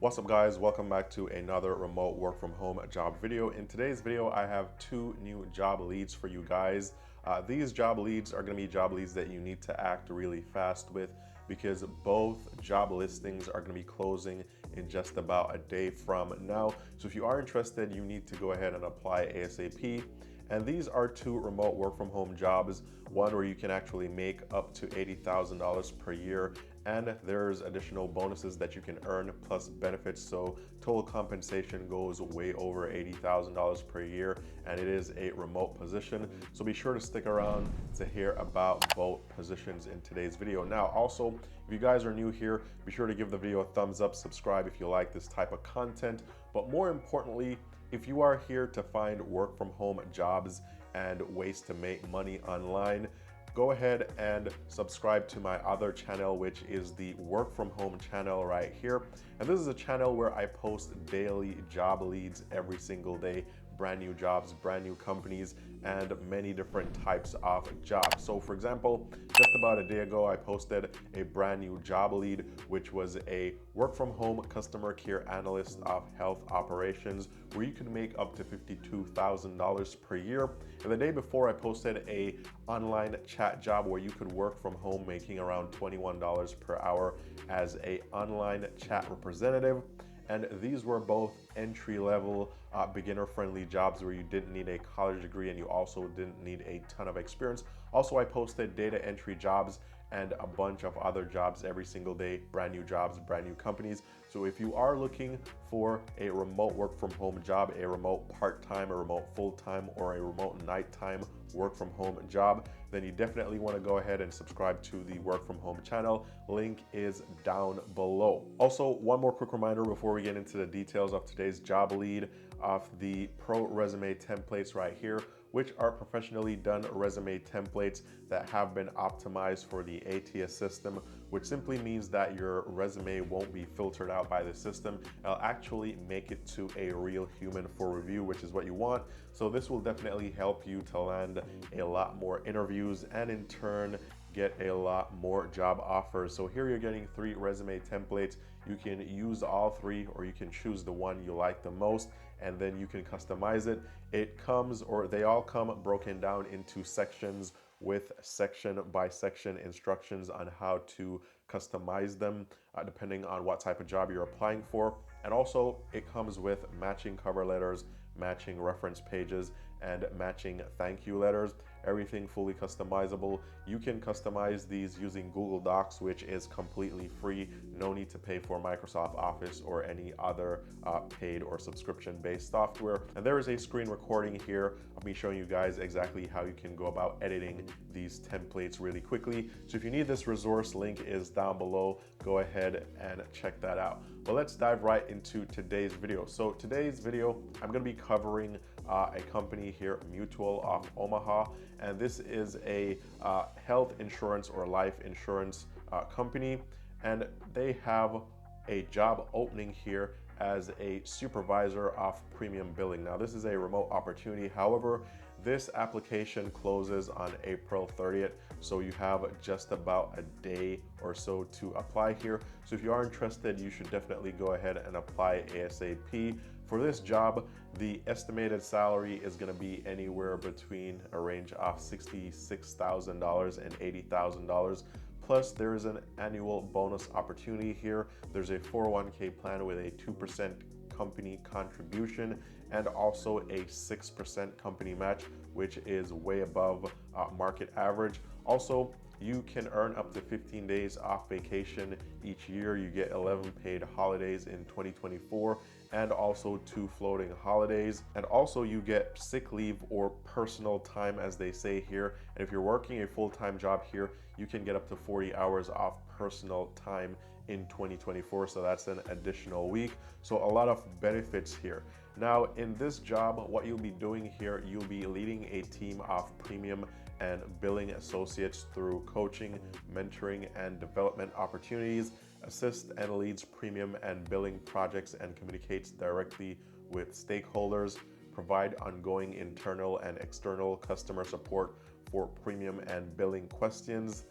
What's up guys, welcome back to another remote work from home job video. In today's video, I have two new job leads for you guys. These job leads are going to be job leads that you need to act really fast with because both job listings are going to be closing in just about a day from now. So if you are interested, you need to go ahead and apply ASAP. And these are two remote work from home jobs, one where you can actually make up to $80,000 per year, and there's additional bonuses that you can earn plus benefits. So total compensation goes way over $80,000 per year, and it is a remote position. So be sure to stick around to hear about both positions in today's video. Now, also, if you guys are new here, be sure to give the video a thumbs up, subscribe if you like this type of content, but more importantly, if you are here to find work from home jobs and ways to make money online, go ahead and subscribe to my other channel, which is the work from home channel right here. And this is a channel where I post daily job leads every single day, brand new jobs, brand new companies, and many different types of jobs. So for example, just about a day ago, I posted a brand new job lead, which was a work from home customer care analyst of health operations, where you can make up to $52,000 per year. And the day before, I posted a online chat job where you could work from home making around $21 per hour as a online chat representative. And these were both entry-level, beginner-friendly jobs where you didn't need a college degree and you also didn't need a ton of experience. Also, I posted data entry jobs and a bunch of other jobs every single day, brand new jobs, brand new companies. So if you are looking for a remote work from home job, a remote part-time, a remote full-time, or a remote nighttime work from home job, then you definitely want to go ahead and subscribe to the work from home channel. Link is down below. Also, one more quick reminder before we get into the details of today's job lead of the pro resume templates right here, which are professionally done resume templates that have been optimized for the ATS system, which simply means that your resume won't be filtered out by the system. It'll actually make it to a real human for review, which is what you want. So this will definitely help you to land a lot more interviews and in turn get a lot more job offers. So here you're getting 3 resume templates. You can use all 3 or you can choose the one you like the most and then you can customize it. They all come broken down into sections with section by section instructions on how to customize them depending on what type of job you're applying for. And also it comes with matching cover letters, matching reference pages, and matching thank you letters. Everything fully customizable. You can customize these using Google Docs, which is completely free. No need to pay for Microsoft Office or any other paid or subscription-based software. And there is a screen recording here of me showing you guys exactly how you can go about editing these templates really quickly. So if you need this resource, link is down below. Go ahead and check that out. But let's dive right into today's video. So today's video, I'm going to be covering a company here, Mutual of Omaha, and this is a health insurance or life insurance company, and they have a job opening here as a supervisor of premium billing. Now this is a remote opportunity. However, this application closes on April 30th, so you have just about a day or so to apply here. So if you are interested, you should definitely go ahead and apply ASAP. For this job, the estimated salary is going to be anywhere between a range of $66,000 and $80,000. Plus, there is an annual bonus opportunity here. There's a 401k plan with a 2% company contribution and also a 6% company match, which is way above market average. Also, you can earn up to 15 days off vacation each year. You get 11 paid holidays in 2024 and also 2 floating holidays. And also you get sick leave or personal time, as they say here. And if you're working a full-time job here, you can get up to 40 hours off personal time in 2024. So that's an additional week. So a lot of benefits here. Now in this job, what you'll be doing here, you'll be leading a team of premium and billing associates through coaching, mentoring, and development opportunities, assist and leads premium and billing projects and communicates directly with stakeholders, provide ongoing internal and external customer support for premium and billing questions,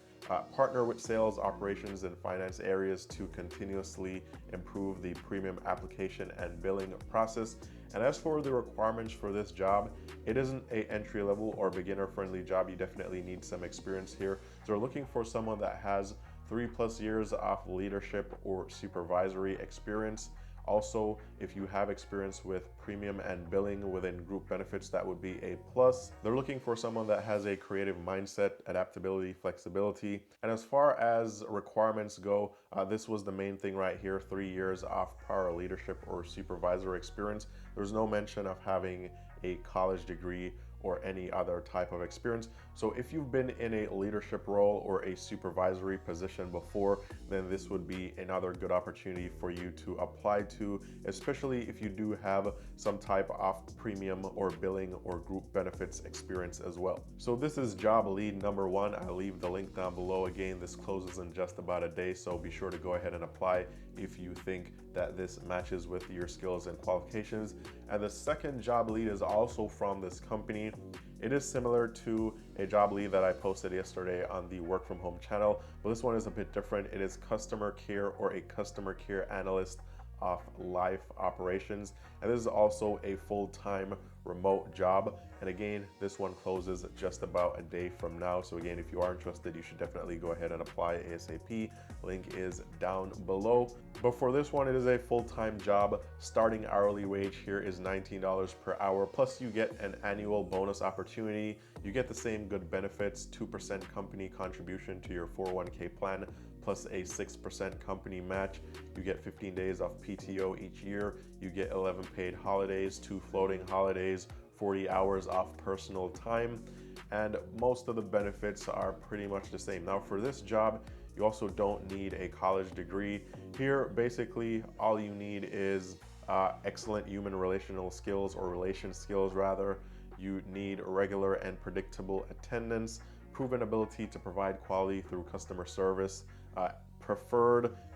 Partner with sales, operations, and finance areas to continuously improve the premium application and billing process. And as for the requirements for this job, it isn't an entry-level or beginner-friendly job. You definitely need some experience here. So we're looking for someone that has 3+ years of leadership or supervisory experience. Also, if you have experience with premium and billing within group benefits, that would be a plus. They're looking for someone that has a creative mindset, adaptability, flexibility. And as far as requirements go, this was the main thing right here: 3 years of prior leadership or supervisor experience. There's no mention of having a college degree or any other type of experience. So if you've been in a leadership role or a supervisory position before, then this would be another good opportunity for you to apply to, especially if you do have some type of premium or billing or group benefits experience as well. So this is job lead number 1. I'll leave the link down below. Again, this closes in just about a day, so be sure to go ahead and apply if you think that this matches with your skills and qualifications. And the second job lead is also from this company. It is similar to a job lead that I posted yesterday on the work from home channel, but this one is a bit different. It is customer care or a customer care analyst of life operations, and this is also a full-time remote job. And again, this one closes just about a day from now, so again, if you are interested, you should definitely go ahead and apply ASAP. Link is down below. But for this one, it is a full-time job. Starting hourly wage here is $19 per hour, plus you get an annual bonus opportunity. You get the same good benefits: 2% company contribution to your 401k plan, plus a 6% company match. You get 15 days of PTO each year. You get 11 paid holidays, 2 floating holidays, 40 hours of personal time, and most of the benefits are pretty much the same. Now for this job, you also don't need a college degree. Here, basically, all you need is excellent human relational skills, or relation skills rather. You need regular and predictable attendance, proven ability to provide quality through customer service.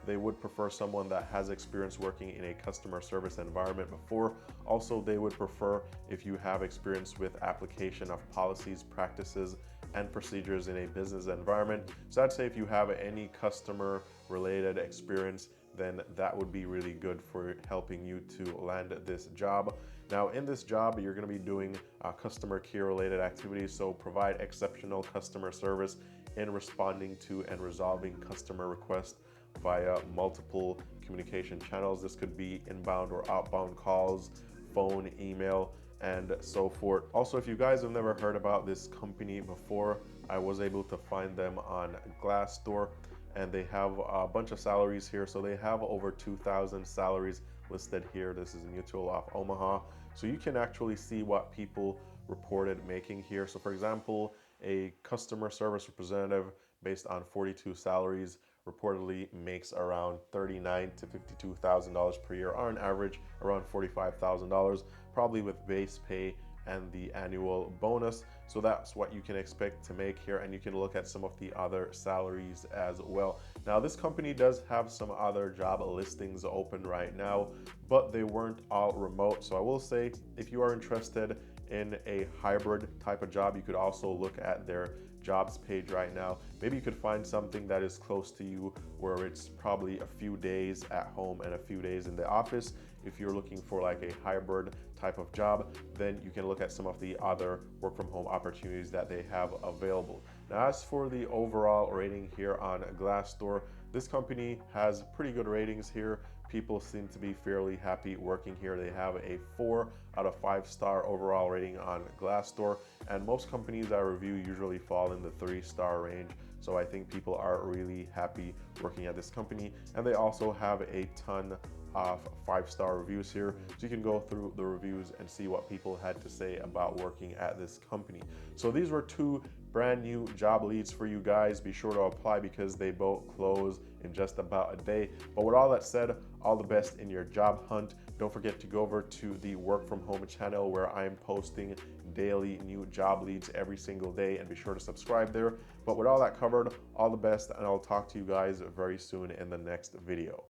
They would prefer someone that has experience working in a customer service environment before. Also, they would prefer if you have experience with application of policies, practices, and procedures in a business environment. So I'd say if you have any customer related experience, then that would be really good for helping you to land this job. Now in this job, you're going to be doing customer care related activities. So provide exceptional customer service in responding to and resolving customer requests via multiple communication channels. This could be inbound or outbound calls, phone, email, and so forth. Also, if you guys have never heard about this company before, I was able to find them on Glassdoor, and they have a bunch of salaries here. So they have over 2,000 salaries listed here. This is Mutual of Omaha. So you can actually see what people reported making here. So for example, a customer service representative based on 42 salaries reportedly makes around $39,000 to $52,000 per year, on average around $45,000, probably with base pay and the annual bonus. So that's what you can expect to make here, and you can look at some of the other salaries as well. Now this company does have some other job listings open right now, but they weren't all remote. So I will say, if you are interested in a hybrid type of job, you could also look at their jobs page right now. Maybe you could find something that is close to you, where it's probably a few days at home and a few days in the office. If you're looking for like a hybrid type of job, then you can look at some of the other work from home opportunities that they have available. Now, as for the overall rating here on Glassdoor, this company has pretty good ratings here. People seem to be fairly happy working here. They have a 4 out of 5 star overall rating on Glassdoor, and most companies I review usually fall in the 3-star range. So I think people are really happy working at this company, and they also have a ton of 5-star reviews here, so you can go through the reviews and see what people had to say about working at this company. So these were 2 brand new job leads for you guys. Be sure to apply because they both close in just about a day. But with all that said, all the best in your job hunt. Don't forget to go over to the work from home channel, where I'm posting daily new job leads every single day, and be sure to subscribe there. But with all that covered, all the best, and I'll talk to you guys very soon in the next video.